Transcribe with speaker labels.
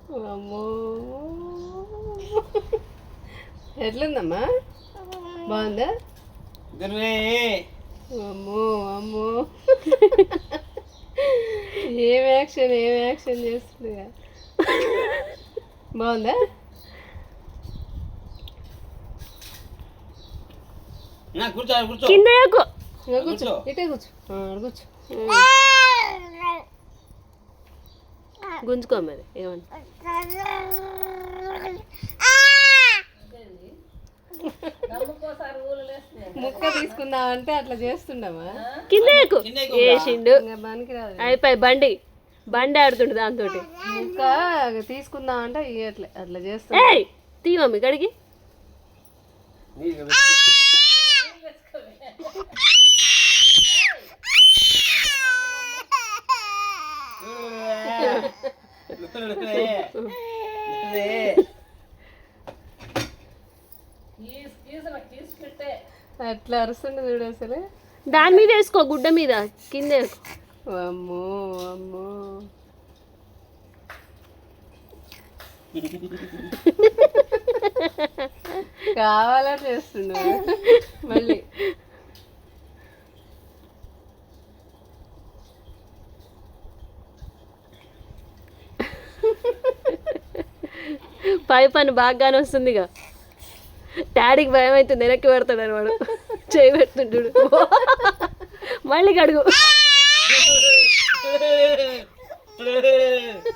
Speaker 1: అమ్మో ఎట్లుందమ్మా బాగుందా అమ్మో అమ్మో ఏం యాక్షన్ చేస్తుంది బాగుందా
Speaker 2: కింద
Speaker 1: కూర్చో ఇటే కూర్చో కూర్చో
Speaker 2: గుంజుకో మరి ఏమన్నా
Speaker 1: ముక్క తీసుకుందామంటే అట్లా చేస్తుండమా
Speaker 2: కింద వేసిండు
Speaker 1: బానికి రాదు
Speaker 2: అయిపోయి బండి ఆడుతుండు దాంతో
Speaker 1: ముక్క తీసుకుందామంటే ఇయ్యట్లే అట్లా చేస్తా
Speaker 2: తీ మమ్మీ గడికి
Speaker 1: అట్లా అరుస్తుండే చూడు అసలు
Speaker 2: దాని మీద వేసుకో గుడ్డ మీద కింద
Speaker 1: అమ్మో అమ్మో కావాలని చేస్తున్నాడు మళ్ళీ
Speaker 2: పై పని బాగానే వస్తుందిగా డాడీకి భయం అవుతుంది వెనక్కి పెడతాడు వాడు చేయి పెడుతుంటాడు మళ్ళీ కడుగు